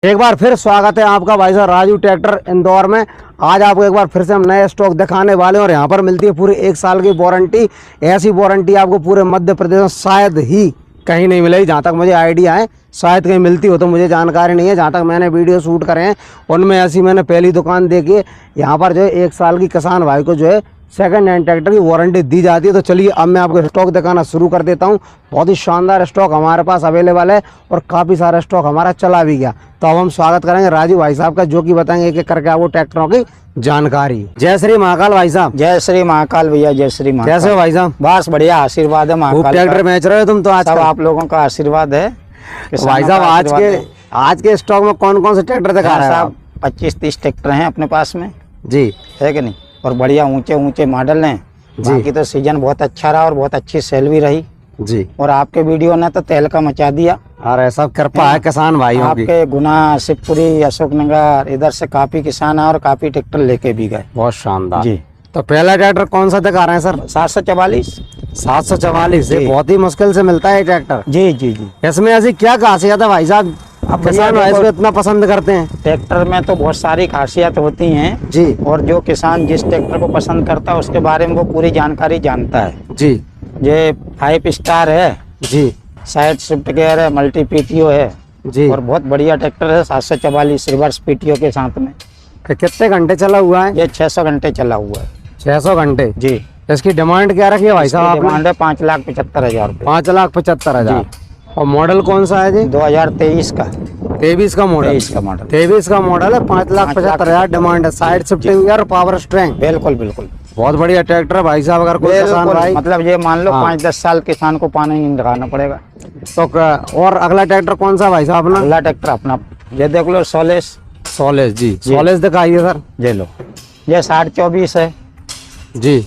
एक बार फिर स्वागत है आपका भाई साहब राजू ट्रैक्टर इंदौर में। आज आपको एक बार फिर से हम नए स्टॉक दिखाने वाले हैं और यहाँ पर मिलती है पूरी 1 साल की वारंटी। ऐसी वारंटी आपको पूरे मध्य प्रदेश में शायद ही कहीं नहीं मिलेगी, जहाँ तक मुझे आइडिया है। शायद कहीं मिलती हो तो मुझे जानकारी नहीं है। जहाँ तक मैंने वीडियो शूट करे हैं उनमें ऐसी मैंने पहली दुकान देखी है। यहाँ पर जो है 1 साल की किसान भाई को जो है सेकंड हैंड ट्रैक्टर की वारंटी दी जाती है। तो चलिए अब मैं आपको स्टॉक दिखाना शुरू कर देता हूँ। बहुत ही शानदार स्टॉक हमारे पास अवेलेबल है और काफ़ी सारा स्टॉक हमारा चला भी गया। तो अब हम स्वागत करेंगे राजू भाई साहब का, जो कि बताएंगे एक एक करके आपको ट्रैक्टरों की जानकारी। जय श्री महाकाल भाई साहब। जय श्री महाकाल भैया, जय श्री महाकाल। कैसे हो भाई साहब? बस बढ़िया, आशीर्वाद है महाकाल। ट्रैक्टर बेच रहे हो तुम तो आज? सब आप लोगों का आशीर्वाद है भाई साहब। आज के स्टॉक में कौन कौन से ट्रैक्टर दिखा रहे हैं आप? 25-30 ट्रैक्टर हैं अपने पास में जी, है कि नहीं? और बढ़िया ऊंचे ऊंचे मॉडल हैं। बाकी तो सीजन बहुत अच्छा रहा और बहुत अच्छी सेल भी रही जी। और आपके वीडियो ने तो तहलका मचा दिया। अरे सब कृपा है किसान भाइयों की। आपके गुना, शिवपुरी, अशोकनगर इधर से काफी किसान आए और काफी ट्रैक्टर लेके भी गए। बहुत शानदार जी। तो पहला ट्रैक्टर कौन सा दिखा रहे हैं सर? 744। 744 बहुत ही मुश्किल से मिलता है ट्रैक्टर। जी जी जी। इसमें ऐसी क्या खासियत है भाई साहब, अब किसान इसको इतना पसंद करते हैं? ट्रैक्टर में तो बहुत सारी खासियत होती हैं जी, और जो किसान जिस ट्रैक्टर को पसंद करता है उसके बारे में वो पूरी जानकारी जानता है जी। ये 5 स्टार है जी, साइड शिफ्ट गियर है, मल्टी पीटीओ है जी, और बहुत बढ़िया ट्रैक्टर है। 744 रिवर्स पीटीओ के साथ में। कितने घंटे चला हुआ है? ये 600 घंटे चला हुआ है। 600 घंटे जी। इसकी डिमांड क्या रखी है भाई साहब? डिमांड है 5,75,000 रुपये। 5,75,000। और मॉडल कौन सा है जी? 2023 का। 23 का मॉडल। 23 का मॉडल है। 5,75,000 डिमांड है। Side shifting gear, power string. बिल्कुल बिल्कुल, बहुत बढ़िया ट्रैक्टर है भाई साहब। अगर कोई किसान भाई मतलब ये मान लो 5-10 साल किसान को पानी नहीं लगाना पड़ेगा। तो और अगला ट्रैक्टर कौन सा भाई साहब अपना? अगला ट्रैक्टर अपना ये देख लो, सोलेस जी। सोलेस दिखाइए सर। ये लो, ये 6024 है जी।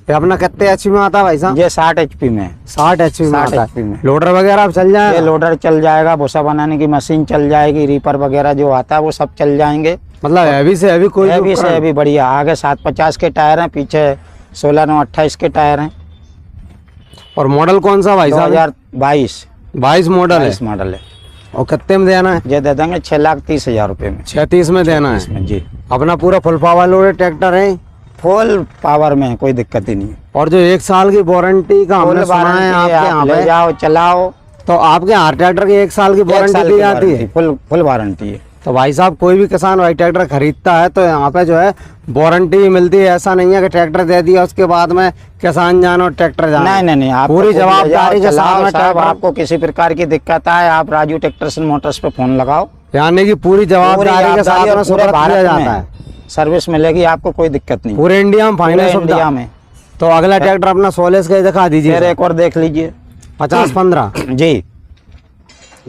ये अपना कितने एचपी में आता है भाई साहब? ये 60 एचपी में। 60 एचपी में आता HP में। लोडर वगैरह चल जाएगा? ये लोडर चल जाएगा, भूसा बनाने की मशीन चल जाएगी, रीपर वगैरह जो आता है वो सब चल जाएंगे। मतलब हैवी से हैवी कोई? हैवी से हैवी बढ़िया। आगे 750 के टायर हैं, पीछे 16/9/28 के टायर हैं। और मॉडल कौन सा भाई साहब? 2022 मॉडल है। मॉडल है। और कितने में देना है? ये दे देंगे 6,30,000 रुपये में। 36 में देना है जी। अपना पूरा फुल पावर लोडेड ट्रैक्टर है। फुल पावर में कोई दिक्कत ही नहीं है। और जो 1 साल की वारंटी का हमने सुना है आपके यहाँ ले जाओ चलाओ, तो आपके यहाँ ट्रैक्टर की 1 साल की वारंटी दी जाती है? फुल वारंटी है। तो भाई साहब कोई भी किसान भाई ट्रैक्टर खरीदता है तो यहाँ पे जो है वारंटी भी मिलती है। ऐसा नहीं है कि ट्रैक्टर दे दिया उसके बाद में किसान जानो ट्रैक्टर जानो। नहीं, आप पूरी जवाबदारी के साथ में साहब। आपको किसी प्रकार की दिक्कत आए आप राजू ट्रैक्टर्स एंड मोटर्स पे फोन लगाओ। यानी कि पूरी जवाबदारी के साथ में पूरे भारत जाता है, सर्विस मिलेगी आपको, कोई दिक्कत नहीं। पूरे इंडिया में फाइनेंस इंडिया में। तो अगला ट्रैक्टर अपना सोलेस का दिखा दीजिए। एक और देख लीजिए। 50-15 जी।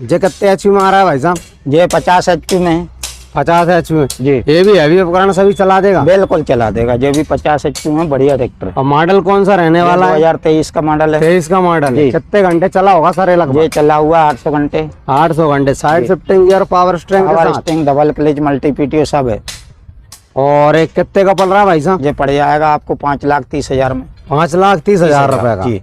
ये कितने एचपी में आ रहा है भाई साहब? ये 50 एचपी में। 50 एचपी में जी। ये भी हैवी उपकरण सभी चला देगा? बिल्कुल चला देगा। ये भी 50 एचपी में बढ़िया ट्रैक्टर है। और मॉडल कौन सा रहने वाला है? 2023 का मॉडल है। 23 का मॉडल है। कितने घंटे चला होगा सर? लगभग ये चला हुआ 800 घंटे। 800 घंटे। Side shifting gear, power string, double clutch, multi PTO सब है। और एक कितने का पड़ रहा है भाई साहब? ये पड़ जाएगा आपको 5,30,000 में। 5,30,000 रुपए का जी।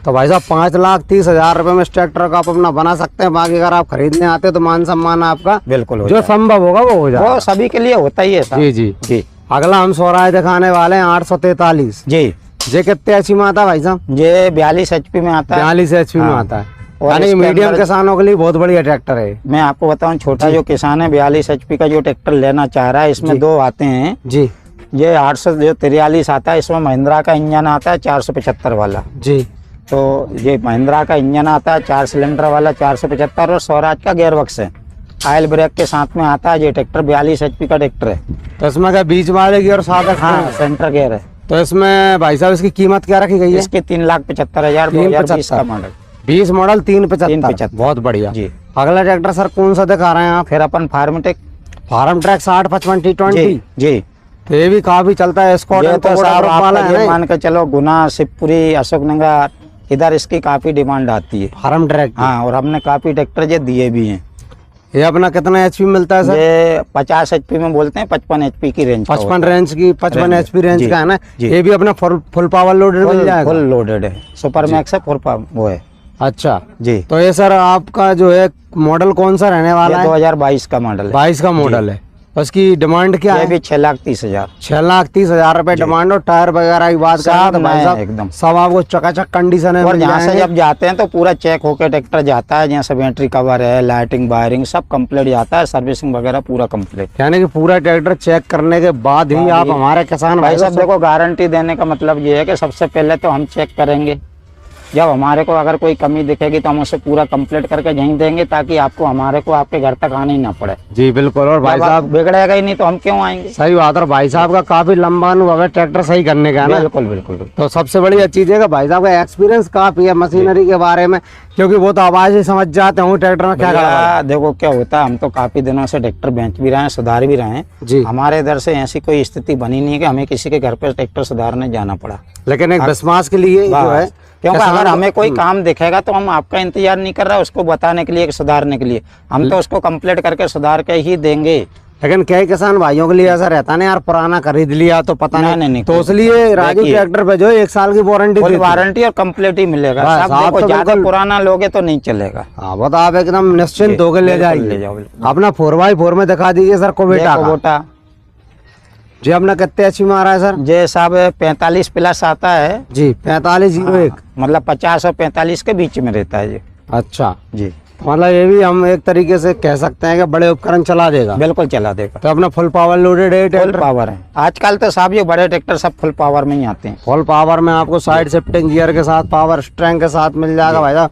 तो भाई साहब 5,30,000 रुपए में इस ट्रैक्टर का आप अपना बना सकते हैं। बाकी अगर आप खरीदने आते हैं तो मान सम्मान आपका बिल्कुल जो संभव होगा वो हो जाएगा। वो सभी के लिए होता ही है साहब। जी जी जी। अगला हम सोराय दिखाने वाले हैं 843 जी। ये कितने एचपी में आता है भाई साहब? ये 42 एचपी में आता है। 42 एचपी में आता है। और यानी मीडियम किसानों के लिए बहुत बढ़िया ट्रैक्टर है। मैं आपको बताऊं, छोटा जो किसान है 42 एचपी का जो ट्रैक्टर लेना चाह रहा है, इसमें 2 आते हैं जी। ये 843 आता है, इसमें महिंद्रा का इंजन आता है 475 वाला जी। तो ये महिंद्रा का इंजन आता है 4 सिलेंडर वाला 475, और स्वराज का गियर बक्स है, ऑयल ब्रेक के साथ में आता है। ये ट्रैक्टर 42 एचपी का ट्रैक्टर है। तो इसमें क्या बीच वाले गियर साथ है? हाँ, सेंटर गियर है। तो इसमें भाई साहब इसकी कीमत क्या रखी गई है? इसकी 3,75,000 2020 का मॉडल। 20 मॉडल 3,75। बहुत बढ़िया जी। अगला ट्रैक्टर सर कौन सा दिखा रहे हैं आप? फिर अपन फार्म ट्रैक 60-55 T20 जी। तो ये भी काफी चलता है। मान के चलो गुना, शिवपुरी, अशोकनगर इधर इसकी काफी डिमांड आती है फार्म ट्रैक। हाँ, और हमने काफी ट्रैक्टर ये दिए भी हैं। ये अपना कितना एचपी मिलता है सर? ये 50 एचपी में बोलते हैं, 55 एचपी की रेंज। 55 एचपी रेंज का है ना? ये भी अपना फुल पावर लोडेड मिल जाएगा? फुल लोडेड है। सुपर मैक्स है, वो है। अच्छा जी। तो ये सर आपका जो है मॉडल कौन सा रहने वाला है? 2022 का मॉडल है। 22 का मॉडल है। उसकी डिमांड क्या ये है? भी 6,30,000। 6,30,000 रुपए डिमांड। और टायर वगैरह की बात करें तो भाई साहब एकदम सब आपको चकाचक कंडीशन में और मिल यहाँ से जाएंगे। जब जाते हैं तो पूरा चेक होके ट्रैक्टर जाता है, जैसे बैटरी कवर है, लाइटिंग वायरिंग सब कंप्लीट जाता है, सर्विसिंग वगैरह पूरा कंप्लीट। यानी कि पूरा ट्रैक्टर चेक करने के बाद ही आप हमारे किसान भाई साहब देखो, गारंटी देने का मतलब ये है कि सबसे पहले तो हम चेक करेंगे, जब हमारे को अगर कोई कमी दिखेगी तो हम उसे पूरा कंप्लीट करके यहीं देंगे, ताकि आपको हमारे को आपके घर तक आना ही ना पड़े। जी बिल्कुल। और भाई साहब बिगड़ेगा ही नहीं तो हम क्यों आएंगे। सही बात है। भाई साहब का काफी लंबा अनुभव है ट्रैक्टर सही करने का ना। बिल्कुल बिल्कुल। तो सबसे बढ़िया चीज है कि भाई साहब का एक्सपीरियंस काफी है मशीनरी के बारे में, क्योंकि वो तो आवाज ही समझ जाते हूँ ट्रैक्टर में क्या करना। देखो क्या होता है, हम तो काफी दिनों से ट्रैक्टर बेच भी रहे हैं, सुधार भी रहे हैं जी। हमारे इधर से ऐसी कोई स्थिति बनी नहीं है कि हमें किसी के घर पे ट्रैक्टर सुधारने जाना पड़ा। लेकिन एक विश्वास के लिए जो है, क्योंकि अगर हमें कोई काम दिखेगा तो हम आपका इंतजार नहीं कर रहा उसको बताने के लिए, सुधारने के लिए, हम तो उसको कंप्लीट करके सुधार के ही देंगे। लेकिन कई किसान भाइयों के लिए ऐसा रहता ना यार, पुराना खरीद लिया तो पता नहीं, तो इसलिए राजू ट्रैक्टर पे जो 1 साल की वारंटी और कंप्लीट ही मिलेगा। आप तो ज्यादा पुराना लोगे तो नहीं चलेगा। हाँ वो तो आप एकदम निश्चिंत होकर ले जाइए। अपना 4x4 में दिखा दीजिए सर कोबेटा जी। अपना कितने एचपी मारा है सर? जी साहब 45 प्लस आता है जी। 4501 मतलब 50 और 45 के बीच में रहता है जी। अच्छा जी। मतलब ये भी हम एक तरीके से कह सकते हैं कि बड़े उपकरण चला देगा। बिल्कुल चला देगा। तो अपना फुल पावर लोडेड है, फुल पावर है। आजकल तो साहब ये बड़े ट्रैक्टर सब फुल पावर में ही आते हैं। फुल पावर में आपको साइड शिफ्टिंग गियर के साथ, पावर स्ट्रेंग के साथ मिल जाएगा भाई साहब।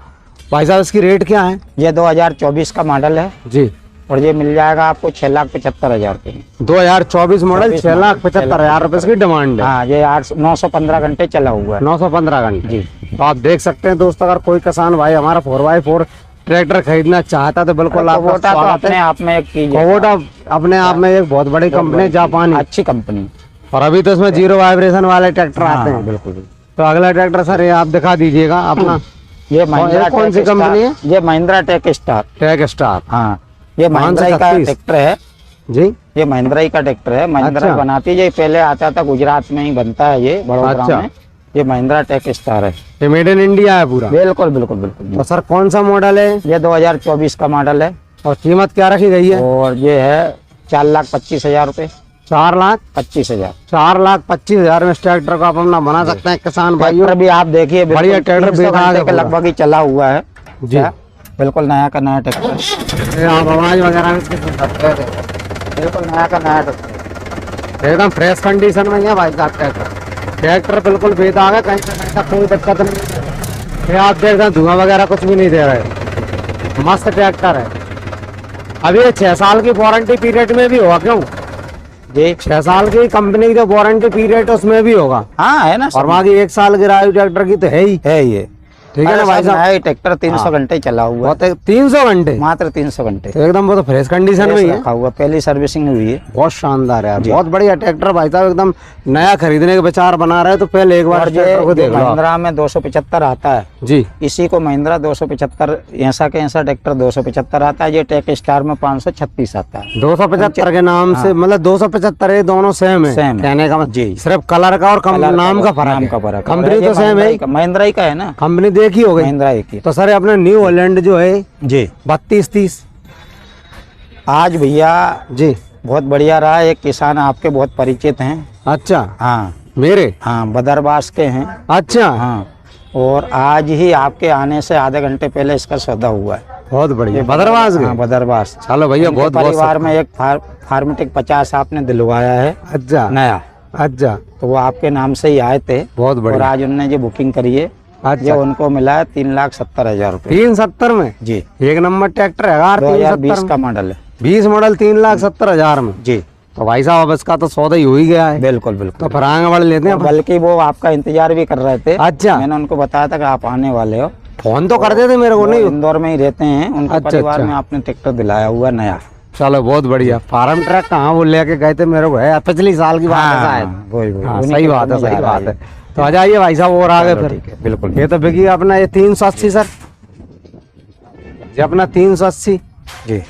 भाई साहब इसकी रेट क्या है? ये 2024 का मॉडल है जी। और ये मिल जाएगा आपको 6,75,000 रुपये। 2024 मॉडल 6,75,000 रुपए की डिमांड है। हाँ, ये 915 घंटे चला हुआ है। 915 घंटे जी। तो आप देख सकते हैं दोस्तों, अगर कोई किसान भाई हमारा 4x4 ट्रैक्टर खरीदना चाहता तो बिल्कुल आपका तो अपने आप में एक कोबोटा अपने आप में एक बहुत बड़ी कंपनी, जापानी अच्छी कंपनी। और अभी तो इसमें 0 वाइब्रेशन वाले ट्रैक्टर आते हैं। बिल्कुल। तो अगला ट्रैक्टर सर ये आप दिखा दीजिएगा अपना। ये महिंद्रा कौन सी कंपनी है? ये महिंद्रा टेक स्टार। हाँ, ये महिंद्रा का ट्रैक्टर है जी। ये महिंद्रा ही का ट्रैक्टर है, महिंद्रा बनाती है। ये पहले आता था गुजरात में ही बनता है ये बड़ौदा में। ये महिंद्रा टेक स्टार है। ये मेड इन इंडिया है पूरा। बिल्कुल बिल्कुल बिल्कुल। तो सर कौन सा मॉडल है? ये 2024 का मॉडल है। और कीमत क्या रखी गई है? और ये है 4,25,000 रुपए। 4,25,000। 4,25,000 में इस ट्रैक्टर को आप अपना बना सकते हैं किसान भाइयों। भी आप देखिए बढ़िया ट्रैक्टर लगभग ही चला हुआ है जी। बिल्कुल नया का नया ट्रैक्टर। आप आवाज वगैरह बिल्कुल नया का नया ट्रैक्टर, एकदम फ्रेश कंडीशन में है भाई साहब। ट्रैक्टर बिल्कुल बेदाग है, कहीं से कहीं तक कोई दिक्कत नहीं। ये आप देख रहे हैं धुआं वगैरह कुछ भी नहीं दे रहे, मस्त ट्रैक्टर है। अभी ये 6 साल की वारंटी पीरियड में भी होगा क्यों जी? 6 साल की कंपनी की जो वारंटी पीरियड है उसमें भी होगा। हाँ है ना। और बाकी 1 साल की रायु ट्रैक्टर की तो है ही है ये। ठीक है ना भाई साहब। ट्रैक्टर 300 घंटे चला हुआ है। 300 घंटे मात्र 300 घंटे। तो एकदम वो तो फ्रेश कंडीशन में ही है, रखा हुआ, पहली सर्विसिंग हुई है। बहुत शानदार है, बहुत बढ़िया ट्रैक्टर भाई साहब। एकदम नया खरीदने का विचार बना रहे तो पहले एक बार ट्रैक्टर को देख लो। महिंद्रा में 275 आता है जी। इसी को महिंद्रा 275 ऐसा के ऐसा ट्रैक्टर 275 आता है। ये टेक स्टार में 536 आता है। 275 के नाम से मतलब 275 है, दोनों सेम है कहने का जी। सिर्फ कलर का और नाम का फर्क। कंपनी तो सेम है, महिंद्रा ही का है ना। कंपनी देखी हो गई महिंद्रा की। तो सर अपने न्यू हॉलैंड जो है जी 3230 आज भैया जी बहुत बढ़िया रहा। एक किसान आपके बहुत परिचित हैं। अच्छा। हाँ मेरे हाँ बदरबास के हैं। अच्छा। हाँ, और आज ही आपके आने से आधे घंटे पहले इसका सौदा हुआ है। बहुत बढ़िया। बदरबास के? हाँ बदरबास। चलो भैया बहुत परिवार में एक फार्मेटिक 50 आपने दिलवाया है। अच्छा नया। अच्छा। तो वो आपके नाम से ही आए थे। बहुत बढ़िया। और आज उनने जो बुकिंग करी है अच्छा। उनको मिला है 3,70,000 रुपए। 370 में जी। एक नंबर ट्रैक्टर है यार। 2020 का मॉडल है। 20 मॉडल 3,70,000 में जी। तो भाई साहब अब इसका तो सौदा ही हो ही गया है। बिल्कुल बिल्कुल। तो फिर आगे बढ़ लेते हैं। बल्कि वो आपका इंतजार भी कर रहे थे। अच्छा। मैंने उनको बताया था कि आप आने वाले हो। फोन तो कर देते मेरे को। नहीं इंदौर में ही रहते हैं, उनके परिवार में आपने ट्रैक्टर दिलाया हुआ नया। चलो बहुत बढ़िया। फार्म ट्रक कहाँ वो लेके गए थे मेरे को है पिछली साल की बात है शायद। सही बात है, सही बात है। तो आ जाइए भाई साहब और आगे फिर। बिल्कुल। ये तो बिकी अपना ये 380 सर जी। अपना 380 जी।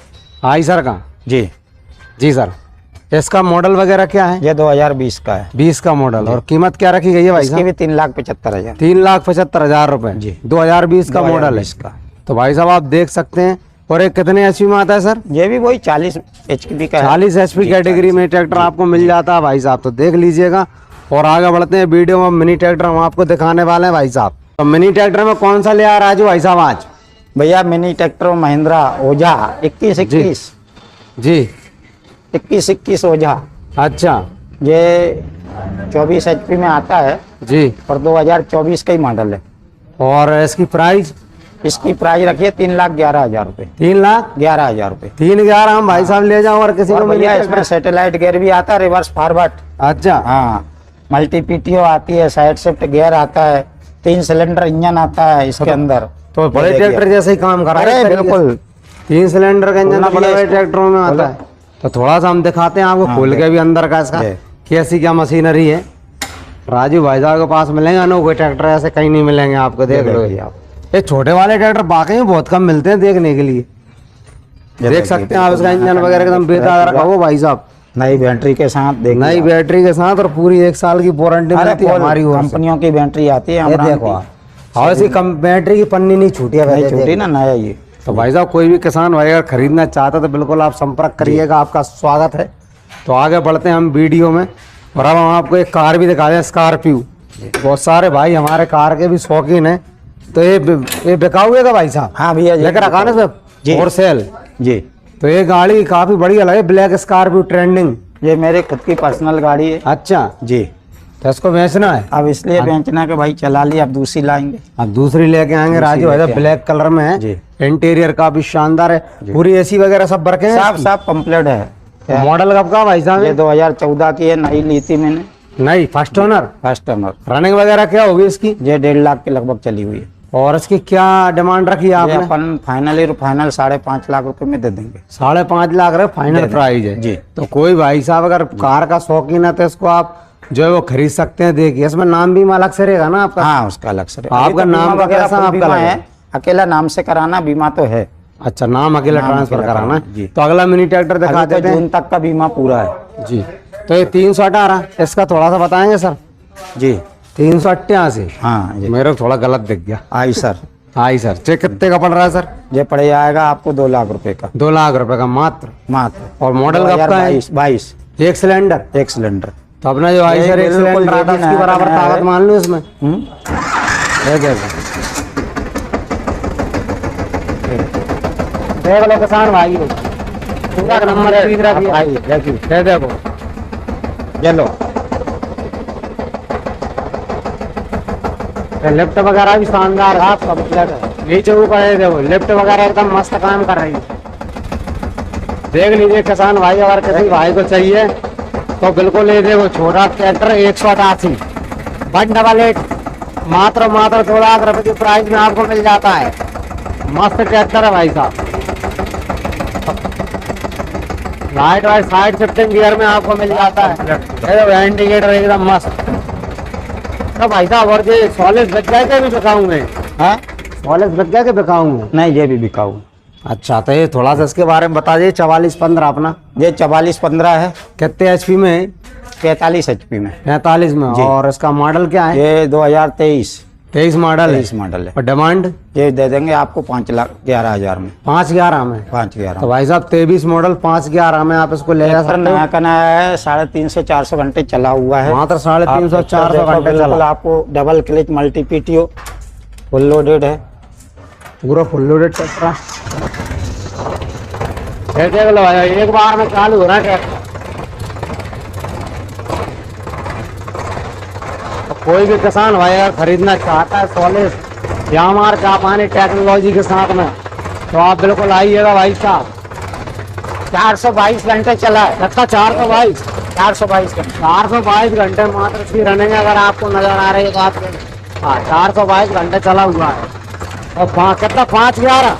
आई सर का जी जी सर इसका मॉडल वगैरह क्या है? ये 2020 का है। 20 का मॉडल। और कीमत क्या रखी गई है भाई इसकी साहब? भी 3,75,000। 3,75,000 रुपए जी। 2020 का मॉडल है इसका। तो भाई साहब आप देख सकते हैं। और एक कितने एचपी में आता है सर? ये भी वही 40 HP का है। 40 एचपी कैटेगरी में ट्रैक्टर आपको मिल जाता है भाई साहब, तो देख लीजिएगा। और आगे बढ़ते हैं वीडियो में, मिनी ट्रैक्टर हम आपको दिखाने वाले हैं भाई साहब। तो मिनी ट्रैक्टर में कौन सा ले आ राजू भाई साहब आज? भैया मिनी ट्रैक्टर महिंद्रा ओझा 21-21 जी 21-21 ओझा। अच्छा ये 24 HP में आता है जी। और 2024 का ही मॉडल है। और इसकी प्राइस? इसकी प्राइस रखिए 3,11,000 रुपए। 3,11,000 रुपए। 3,11,000 हम भाई साहब ले जाओ। और किसी को भैया इसमें सैटेलाइट गियर भी आता है, रिवर्स फॉरवर्ड। अच्छा हाँ, मल्टी PTO आती है, साइड शिफ्ट गियर आता है, 3 सिलेंडर इंजन आता है इसके अंदर। तो बड़े ट्रैक्टर जैसे ही काम कर रहा है। बिल्कुल 3 सिलेंडर का इंजन बड़े बड़े ट्रैक्टरों में आता है। तो थोड़ा सा हम दिखाते हैं आपको खोल के भी अंदर का इसका कैसी क्या मशीनरी है। राजू भाई साहब के पास मिलेंगे अनोखे ट्रैक्टर, ऐसे कहीं नहीं मिलेंगे आपको। देख लो आप, ये छोटे वाले ट्रैक्टर बाकी में बहुत कम मिलते हैं देखने के लिए। देख सकते हैं आप इसका इंजन वगैरह एकदम बेदाग रखा हो भाई साहब, नई बैटरी के साथ। नई बैटरी के साथ और पूरी 1 साल की वारंटी मिलती है हमारी कंपनियों की बैटरी आती है। ये देखो और इसकी बैटरी की पन्नी नहीं छूटी है, छूटी ना, नया ये। तो भाई साहब कोई भी किसान भाई अगर खरीदना चाहता तो बिल्कुल आप संपर्क करिएगा, आपका स्वागत है। तो आगे बढ़ते हैं हम वीडियो में। और अब हम आपको एक कार भी दिखा दें, स्कॉर्पियो। बहुत सारे भाई हमारे कार के भी शौकीन हैं। तो ये बिकाऊ है भाई साहब? हाँ भैया लेकर रखा ना सब फॉर सेल जी। तो ये गाड़ी काफी बढ़िया लगे, ब्लैक स्कॉर्पियो ट्रेंडिंग। ये मेरे खुद की पर्सनल गाड़ी है। अच्छा जी। तो इसको बेचना है अब इसलिए बेचना के भाई चला ली, अब दूसरी लाएंगे। अब दूसरी लेके आएंगे राजू भाई। ब्लैक कलर में है जी। इंटीरियर काफी शानदार है, पूरी AC वगैरह सब बरके हैं, सब कंप्लीट है। मॉडल कब का भाई साहब? ये 2014 की है, नई ली थी मैंने। नहीं first owner? First owner. Running वगैरह क्या होगी इसकी? ये 1.5 लाख के लगभग चली हुई है। और इसकी क्या डिमांड रखी है आपने? अपन फाइनल 5.5 लाख रुपए में दे देंगे। 5.5 लाख रहे फाइनल प्राइस है जी। तो कोई भाई साहब अगर कार का शौकीन है तो इसको आप जो है वो खरीद सकते हैं। देखिए इसमें नाम भी अलग से रहेगा ना आपका? हाँ उसका अलग से आपका नाम वगैरह सब आपका है, अकेला नाम से कराना, बीमा तो है। अच्छा नाम अकेला ट्रांसफर कराना है। तो अगला मिनी ट्रैक्टर दिखा देते हैं। जून तक का बीमा पूरा है जी। तो ये 318 इसका थोड़ा सा बताएंगे सर? जी 388। हाँ मेरे को थोड़ा गलत दिख गया। आई सर। आई सर। चेक कितने का पड़ रहा है सर? ये पड़ जाएगा आपको 2 लाख रुपए का। 2 लाख रुपए का मात्र? और मॉडल कब का है? 22। 1 सिलेंडर? 1 सिलेंडर। तो अपना जो आई सर 1 सिलेंडर आता है उसकी बराबर ताकत मान लो इसमें। देख लो किसान भाई पूरा नंबर देखो चलो। लिफ्ट वगैरह भी शानदार है आपका, नीचे ऊपर है देखो, लिफ्ट वगैरह एकदम मस्त काम कर रही है। देख लीजिए किसान भाई, अगर किसी भाई को चाहिए तो बिल्कुल ये देखो छोटा ट्रैक्टर 188 188 मात्र 2 लाख रुपए की प्राइस में आपको मिल जाता है। मस्त ट्रैक्टर है भाई साहब। Light white side shifting gear में आपको मिल जाता है, इंडिकेटर एकदम मस्त। तो भाई साहब और ये सॉलिड बिक गए के भी बिकाऊंगे? हाँ सॉलिड बिक गए के बिकाऊंगे? नहीं ये भी बिकाऊ। अच्छा तो ये थोड़ा सा इसके बारे में बता दीजिए। 4415 अपना? ये 4415 है। कितने HP में है? 45 HP में। 45 में। और इसका मॉडल क्या है? ये 2023 मॉडल है। 23 मॉडल है। और डिमांड? ये दे देंगे आपको 5,11,000 में। 5,11 में? 5,11। तो भाई साहब 23 मॉडल 5,11 में आप इसको ले जा सकते नया कना है, 350-400 घंटे चला हुआ है। मात्र 350-400 घंटे चला। आपको double clutch multi PTO full loaded है, पूरा फुल लोडेड ट्रैक्टर। देख लो एक बार में चालू हो रहा है ट्रैक्टर। तो कोई भी किसान भाई अगर खरीदना चाहता है सॉलिड यामार जापानी टेक्नोलॉजी के साथ में तो आप बिल्कुल आइएगा भाई साहब। 422 घंटे चला है। अच्छा 422 422 घंटे मात्र इसकी रनिंग अगर आपको नजर आ रही है तो आपको 422 घंटे चला हुआ है। और कितना 5,11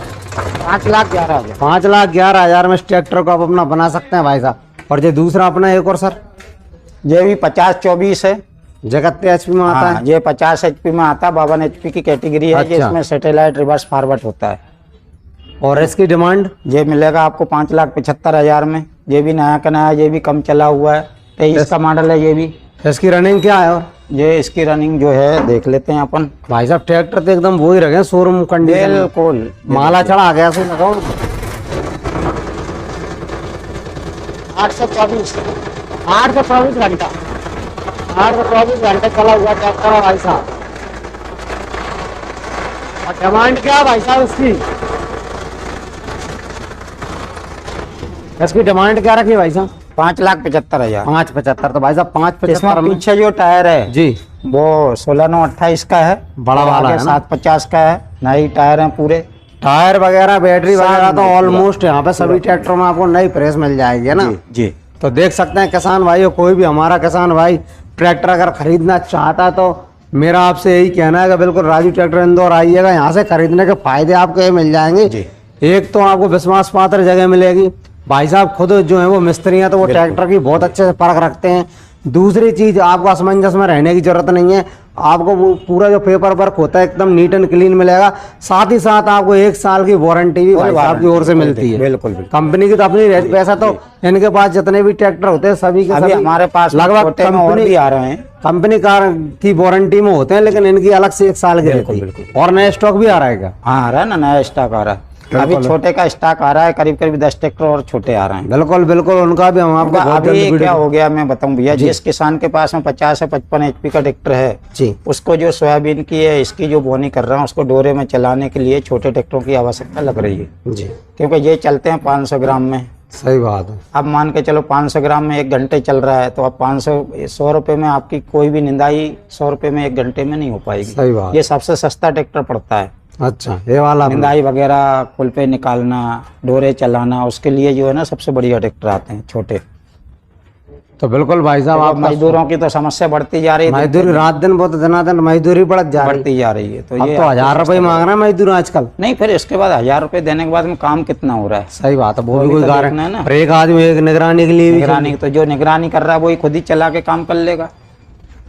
5,11,000 में इस ट्रैक्टर को आप अपना बना सकते हैं भाई साहब। और ये दूसरा अपना एक और सर? ये भी 50-24 है। कितने HP में आता है? ये 50 HP में आता है, 52 HP की कैटेगरी है। अच्छा। इसमें सैटेलाइट रिवर्स फॉरवर्ड होता है। और इसकी डिमांड? ये मिलेगा आपको 5,75,000 में। ये भी नया का नया, ये भी कम चला हुआ है, 23 का मॉडल है ये भी। इसकी रनिंग क्या है? और ये इसकी रनिंग जो है देख लेते हैं अपन। भाई साहब ट्रैक्टर तो एकदम वो ही रखे शोरूम कंडीशन, बिल्कुल माला चढ़ा गया से लगाओ। 824 घंटा 824 घंटे चला हुआ ट्रैक्टर है भाई साहब। और डिमांड क्या है भाई साहब इसकी? इसकी डिमांड क्या रखी भाई साहब? 5,75,000। 575। तो भाई साहब 575 इसमें में पीछे जो टायर है जी वो 16/9/28 का है, बड़ा वाला है ना? 750 का है। नई टायर है पूरे, टायर वगैरह बैटरी वगैरह तो पूरा। ऑलमोस्ट यहाँ पे सभी ट्रैक्टरों में आपको नई प्रेस मिल जाएगी है ना? जी। तो देख सकते हैं किसान भाई, कोई भी हमारा किसान भाई ट्रैक्टर अगर खरीदना चाहता है तो मेरा आपसे यही कहना है कि बिल्कुल राजू ट्रैक्टर इंदौर आइएगा। यहाँ से खरीदने के फायदे आपको ये मिल जाएंगे जी। एक तो आपको विश्वास पात्र जगह मिलेगी, भाई साहब खुद जो है वो मिस्त्री हैं तो वो ट्रैक्टर की बहुत अच्छे से परख रखते हैं। दूसरी चीज, आपको असमंजस में रहने की जरूरत नहीं है, आपको वो पूरा जो पेपर वर्क होता है एकदम नीट एंड क्लीन मिलेगा। साथ ही साथ आपको 1 साल की वारंटी भी भाई साहब की ओर से मिलती है। बिल्कुल कंपनी की तो अपनी रहती, पैसा तो इनके पास जितने भी ट्रैक्टर होते हैं सभी के अभी सभी हमारे पास लगभग छोटे में और भी आ रहे हैं, कंपनी कार की वारंटी में होते हैं, लेकिन इनकी अलग से 1 साल की रहती है। और नया स्टॉक भी आ रहा है क्या? हाँ आ रहा है ना, नया स्टॉक आ रहा है। अभी छोटे का स्टॉक आ रहा है, करीब करीब 10 ट्रैक्टर और छोटे आ रहे हैं। बिल्कुल बिल्कुल, उनका भी हम आपको बहुत जल्द अभी वीडियो- क्या हो गया मैं बताऊं भैया, जिस किसान के पास में 50 से 55 HP का ट्रैक्टर है जी उसको जो सोयाबीन की है इसकी जो बोनी कर रहा है उसको डोरे में चलाने के लिए छोटे ट्रैक्टरों की आवश्यकता लग रही है, जी क्योंकि ये चलते हैं 500 ग्राम में। सही बात है। अब मान के चलो 500 ग्राम में 1 घंटे चल रहा है, तो अब 100 रुपए में आपकी कोई भी निंदाई 100 रुपए में 1 घंटे में नहीं हो पाएगी। सही बात। ये सबसे सस्ता ट्रैक्टर पड़ता है। अच्छा, ये वाला निंदाई वगैरह पुल पे निकालना, डोरे चलाना, उसके लिए जो है ना सबसे बढ़िया ट्रैक्टर आते हैं छोटे। तो बिल्कुल भाई साहब, अब आप मजदूरों की तो समस्या बढ़ती जा रही है, मजदूरी रात दिन बहुत दिन मजदूरी बढ़त जा रही है। बढ़ती जा रही है। तो अब ये तो 1000 रुपये मांग रहा है मजदूर आजकल। नहीं, फिर इसके बाद 1000 रुपए देने के बाद में काम कितना हो रहा है? सही बात है, वो भी भी कोई तो कारण देखना है ना। पर एक आदमी एक निगरानी के लिए भी निगरानी, तो जो निगरानी कर रहा है वही खुद ही चला के काम कर लेगा।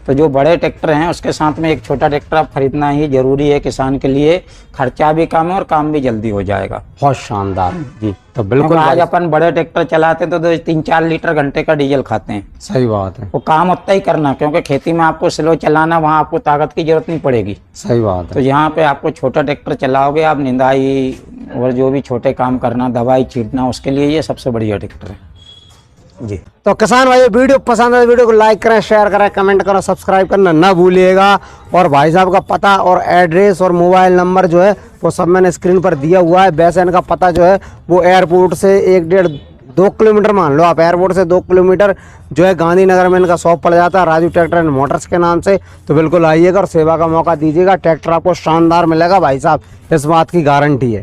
तो जो बड़े ट्रैक्टर हैं उसके साथ में एक छोटा ट्रैक्टर आप खरीदना ही जरूरी है किसान के लिए। खर्चा भी कम है और काम भी जल्दी हो जाएगा। बहुत शानदार जी। तो क्योंकि बिल्कुल आज अपन बड़े ट्रैक्टर चलाते हैं तो 3-4 लीटर घंटे का डीजल खाते हैं। सही बात है, वो काम उतना ही करना, क्योंकि खेती में आपको स्लो चलाना, वहाँ आपको ताकत की जरूरत नहीं पड़ेगी। सही बात तो है। यहाँ पे आपको छोटा ट्रैक्टर चलाओगे आप, निंदाई और जो भी छोटे काम करना, दवाई छींटना, उसके लिए ये सबसे बढ़िया ट्रैक्टर है जी। तो किसान भाई वीडियो पसंद है, वीडियो को लाइक करें, शेयर करें, कमेंट करें, सब्सक्राइब करना ना भूलिएगा। और भाई साहब का पता और एड्रेस और मोबाइल नंबर जो है वो सब मैंने स्क्रीन पर दिया हुआ है। वैसे इनका पता जो है वो एयरपोर्ट से 1-1.5-2 किलोमीटर मान लो आप, एयरपोर्ट से 2 किलोमीटर जो है गांधीनगर में इनका शॉप पड़ जाता है, राजू ट्रैक्टर एंड मोटर्स के नाम से। तो बिल्कुल आइएगा और सेवा का मौका दीजिएगा, ट्रैक्टर आपको शानदार मिलेगा भाई साहब, इस बात की गारंटी है।